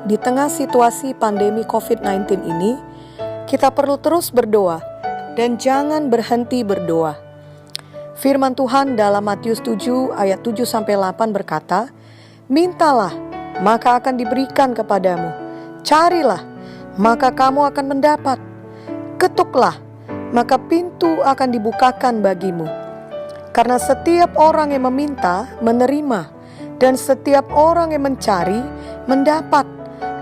Di tengah situasi pandemi COVID-19 ini, kita perlu terus berdoa dan jangan berhenti berdoa. Firman Tuhan dalam Matius 7 ayat 7-8 berkata, "Mintalah, maka akan diberikan kepadamu. Carilah, maka kamu akan mendapat. Ketuklah, maka pintu akan dibukakan bagimu. Karena setiap orang yang meminta, menerima, dan setiap orang yang mencari, mendapat,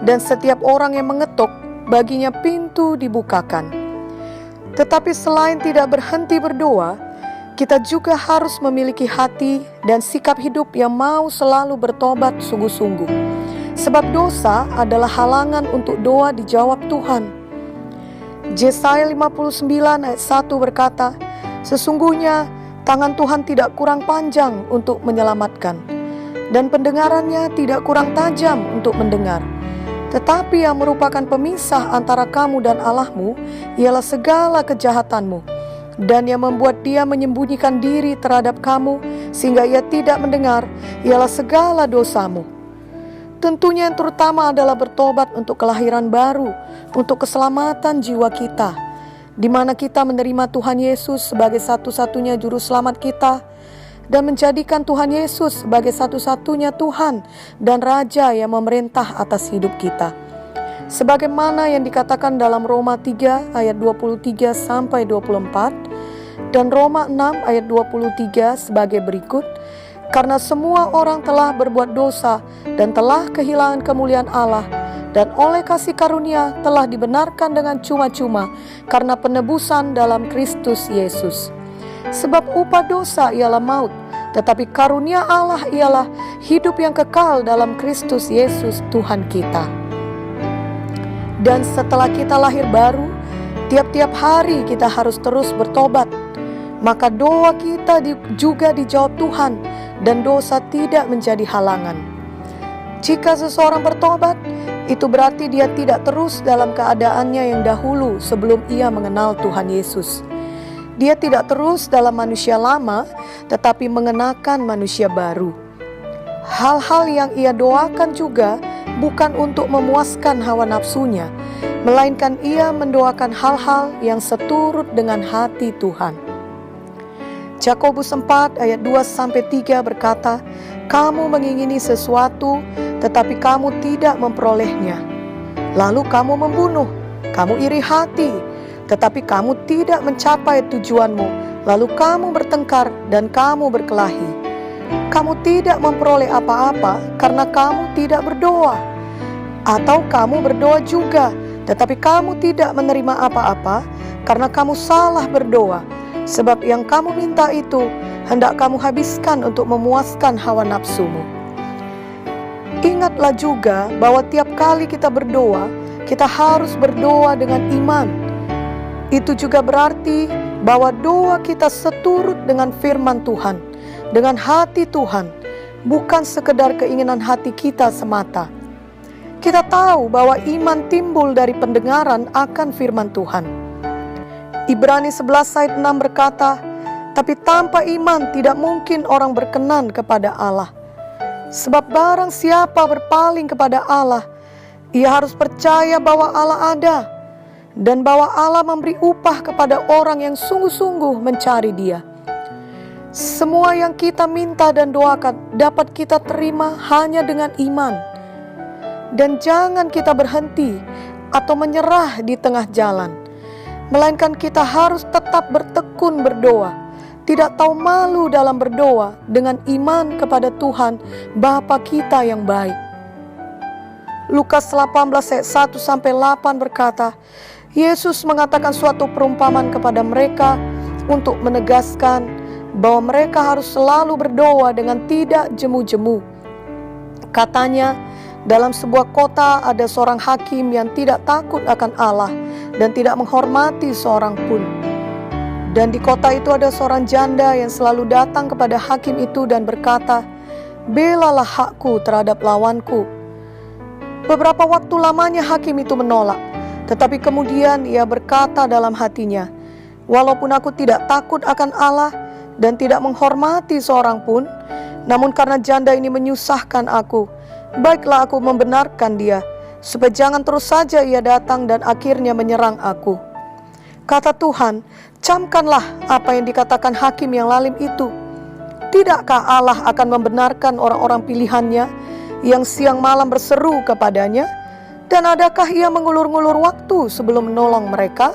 dan setiap orang yang mengetuk, baginya pintu dibukakan." Tetapi selain tidak berhenti berdoa, kita juga harus memiliki hati dan sikap hidup yang mau selalu bertobat sungguh-sungguh. Sebab dosa adalah halangan untuk doa dijawab Tuhan. Yesaya 59 ayat 1 berkata, "Sesungguhnya tangan Tuhan tidak kurang panjang untuk menyelamatkan, dan pendengarannya tidak kurang tajam untuk mendengar. Tetapi yang merupakan pemisah antara kamu dan Allahmu ialah segala kejahatanmu, dan yang membuat dia menyembunyikan diri terhadap kamu sehingga ia tidak mendengar ialah segala dosamu." Tentunya yang terutama adalah bertobat untuk kelahiran baru, untuk keselamatan jiwa kita, di mana kita menerima Tuhan Yesus sebagai satu-satunya juru selamat kita, dan menjadikan Tuhan Yesus sebagai satu-satunya Tuhan dan Raja yang memerintah atas hidup kita. Sebagaimana yang dikatakan dalam Roma 3 ayat 23-24 dan Roma 6 ayat 23 sebagai berikut, "Karena semua orang telah berbuat dosa dan telah kehilangan kemuliaan Allah, dan oleh kasih karunia telah dibenarkan dengan cuma-cuma karena penebusan dalam Kristus Yesus. Sebab upah dosa ialah maut, tetapi karunia Allah ialah hidup yang kekal dalam Kristus Yesus Tuhan kita." Dan setelah kita lahir baru, tiap-tiap hari kita harus terus bertobat. Maka doa kita juga dijawab Tuhan dan dosa tidak menjadi halangan. Jika seseorang bertobat, itu berarti dia tidak terus dalam keadaannya yang dahulu sebelum ia mengenal Tuhan Yesus. Dia tidak terus dalam manusia lama, tetapi mengenakan manusia baru. Hal-hal yang ia doakan juga bukan untuk memuaskan hawa nafsunya, melainkan ia mendoakan hal-hal yang seturut dengan hati Tuhan. Yakobus 4 ayat 2-3 berkata, "Kamu mengingini sesuatu, tetapi kamu tidak memperolehnya. Lalu kamu membunuh, kamu iri hati, tetapi kamu tidak mencapai tujuanmu. Lalu kamu bertengkar dan kamu berkelahi. Kamu tidak memperoleh apa-apa karena kamu tidak berdoa. Atau kamu berdoa juga, tetapi kamu tidak menerima apa-apa karena kamu salah berdoa. Sebab yang kamu minta itu hendak kamu habiskan untuk memuaskan hawa nafsumu." Ingatlah juga bahwa tiap kali kita berdoa, kita harus berdoa dengan iman. Itu juga berarti bahwa doa kita seturut dengan firman Tuhan, dengan hati Tuhan, bukan sekedar keinginan hati kita semata. Kita tahu bahwa iman timbul dari pendengaran akan firman Tuhan. Ibrani 11 ayat 6 berkata, "Tapi tanpa iman tidak mungkin orang berkenan kepada Allah. Sebab barang siapa berpaling kepada Allah, ia harus percaya bahwa Allah ada, dan bahwa Allah memberi upah kepada orang yang sungguh-sungguh mencari Dia." Semua yang kita minta dan doakan dapat kita terima hanya dengan iman. Dan jangan kita berhenti atau menyerah di tengah jalan, melainkan kita harus tetap bertekun berdoa, tidak tahu malu dalam berdoa dengan iman kepada Tuhan Bapa kita yang baik. Lukas 18 ayat 1-8 berkata, Yesus mengatakan suatu perumpamaan kepada mereka untuk menegaskan bahwa mereka harus selalu berdoa dengan tidak jemu-jemu. Katanya, dalam sebuah kota ada seorang hakim yang tidak takut akan Allah dan tidak menghormati seorang pun. Dan di kota itu ada seorang janda yang selalu datang kepada hakim itu dan berkata, "Belalah hakku terhadap lawanku." Beberapa waktu lamanya hakim itu menolak, tetapi kemudian ia berkata dalam hatinya, "Walaupun aku tidak takut akan Allah dan tidak menghormati seorang pun, namun karena janda ini menyusahkan aku, baiklah aku membenarkan dia, supaya jangan terus saja ia datang dan akhirnya menyerang aku. Kata Tuhan, camkanlah apa yang dikatakan hakim yang lalim itu. Tidakkah Allah akan membenarkan orang-orang pilihannya yang siang malam berseru kepadanya? Dan adakah ia mengulur-ngulur waktu sebelum menolong mereka?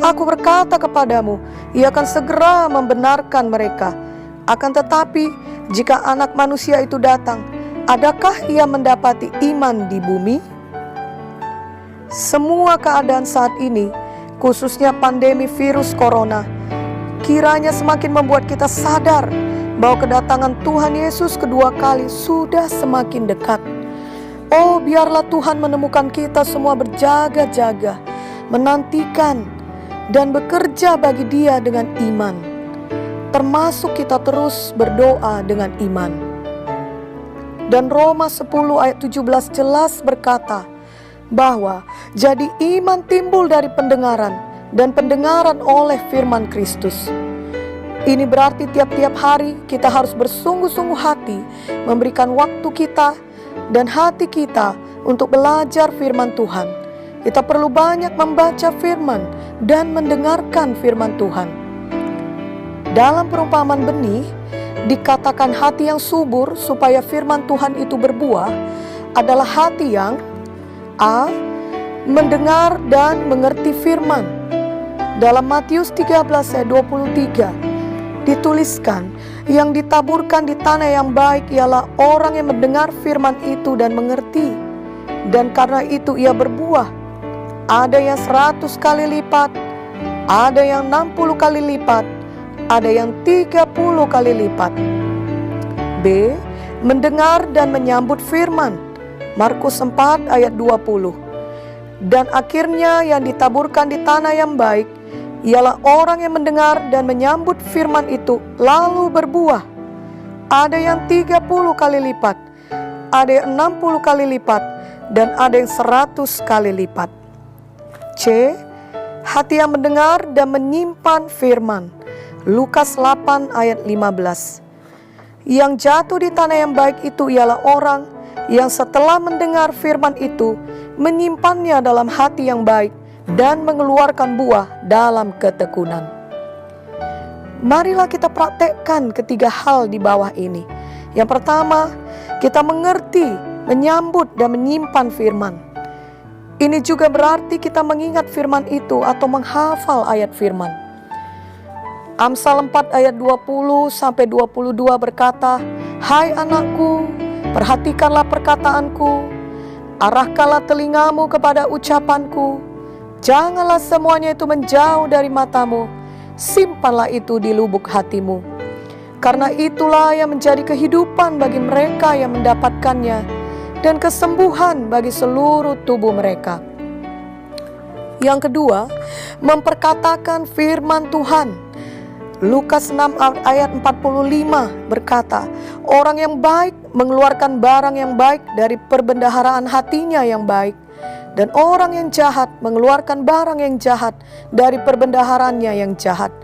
Aku berkata kepadamu, ia akan segera membenarkan mereka. Akan tetapi, jika Anak Manusia itu datang, adakah ia mendapati iman di bumi? Semua keadaan saat ini, khususnya pandemi virus corona, kiranya semakin membuat kita sadar bahwa kedatangan Tuhan Yesus kedua kali sudah semakin dekat. Oh, biarlah Tuhan menemukan kita semua berjaga-jaga, menantikan dan bekerja bagi Dia dengan iman, termasuk kita terus berdoa dengan iman. Dan Roma 10 ayat 17 jelas berkata bahwa jadi iman timbul dari pendengaran, dan pendengaran oleh firman Kristus. Ini berarti tiap-tiap hari kita harus bersungguh-sungguh hati memberikan waktu kita dan hati kita untuk belajar firman Tuhan. Kita perlu banyak membaca firman dan mendengarkan firman Tuhan. Dalam perumpamaan benih, dikatakan hati yang subur supaya firman Tuhan itu berbuah adalah hati yang A. Mendengar dan mengerti firman. Dalam Matius 13 ayat 23 dituliskan, yang ditaburkan di tanah yang baik ialah orang yang mendengar firman itu dan mengerti, dan karena itu ia berbuah. Ada yang 100 kali lipat, ada yang 60 kali lipat, ada yang 30 kali lipat. B. Mendengar dan menyambut firman. Markus 4 ayat 20. Dan akhirnya yang ditaburkan di tanah yang baik ialah orang yang mendengar dan menyambut firman itu lalu berbuah. Ada yang 30 kali lipat, ada yang 60 kali lipat, dan ada yang 100 kali lipat. C. Hati yang mendengar dan menyimpan firman. Lukas 8 ayat 15. Yang jatuh di tanah yang baik itu ialah orang yang setelah mendengar firman itu menyimpannya dalam hati yang baik dan mengeluarkan buah dalam ketekunan. Marilah kita praktekkan ketiga hal di bawah ini. Yang pertama, kita mengerti, menyambut dan menyimpan firman. Ini juga berarti kita mengingat firman itu atau menghafal ayat firman. Amsal 4 ayat 20-22 berkata, "Hai anakku, perhatikanlah perkataanku, arahkanlah telingamu kepada ucapanku. Janganlah semuanya itu menjauh dari matamu, simpanlah itu di lubuk hatimu. Karena itulah yang menjadi kehidupan bagi mereka yang mendapatkannya, dan kesembuhan bagi seluruh tubuh mereka." Yang kedua, memperkatakan firman Tuhan. Lukas 6 ayat 45 berkata, orang yang baik mengeluarkan barang yang baik dari perbendaharaan hatinya yang baik, dan orang yang jahat mengeluarkan barang yang jahat dari perbendaharannya yang jahat.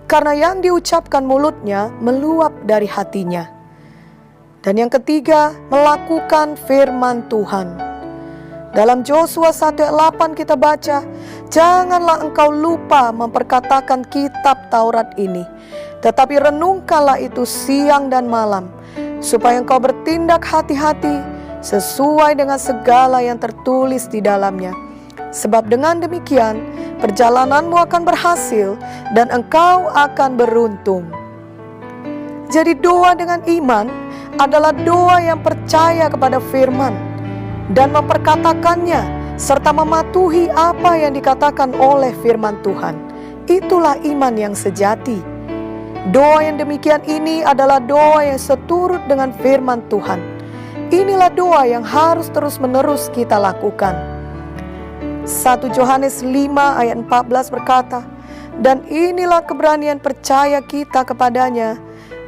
Karena yang diucapkan mulutnya meluap dari hatinya. Dan yang ketiga, melakukan firman Tuhan. Dalam Yosua 1 ayat 8 kita baca, "Janganlah engkau lupa memperkatakan kitab Taurat ini, tetapi renungkanlah itu siang dan malam, supaya engkau bertindak hati-hati sesuai dengan segala yang tertulis di dalamnya. Sebab dengan demikian perjalananmu akan berhasil dan engkau akan beruntung." Jadi doa dengan iman adalah doa yang percaya kepada firman dan memperkatakannya serta mematuhi apa yang dikatakan oleh firman Tuhan. Itulah iman yang sejati. Doa yang demikian ini adalah doa yang seturut dengan firman Tuhan. Inilah doa yang harus terus-menerus kita lakukan. 1 Yohanes 5 ayat 14 berkata, "Dan inilah keberanian percaya kita kepadanya,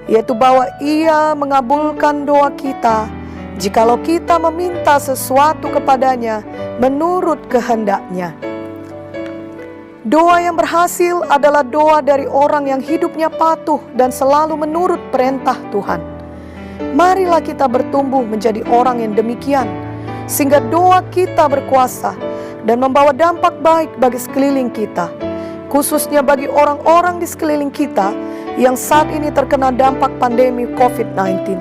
yaitu bahwa Ia mengabulkan doa kita, jikalau kita meminta sesuatu kepadanya menurut kehendak-Nya." Doa yang berhasil adalah doa dari orang yang hidupnya patuh dan selalu menurut perintah Tuhan. Marilah kita bertumbuh menjadi orang yang demikian, sehingga doa kita berkuasa dan membawa dampak baik bagi sekeliling kita, khususnya bagi orang-orang di sekeliling kita yang saat ini terkena dampak pandemi COVID-19.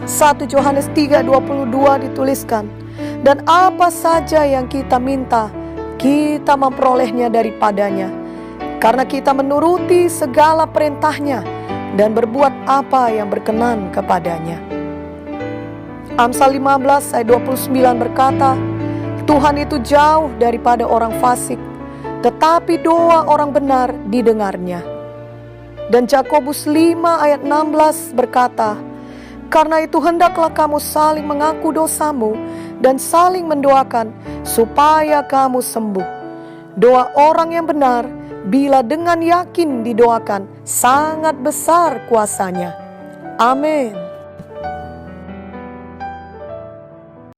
1 Yohanes 3:22 dituliskan, dan apa saja yang kita minta, kita memperolehnya daripadanya, karena kita menuruti segala perintahnya dan berbuat apa yang berkenan kepadanya. Amsal 15 ayat 29 berkata, Tuhan itu jauh daripada orang fasik, tetapi doa orang benar didengarnya. Dan Yakobus 5 ayat 16 berkata, karena itu hendaklah kamu saling mengaku dosamu dan saling mendoakan supaya kamu sembuh. Doa orang yang benar bila dengan yakin didoakan sangat besar kuasanya. Amin.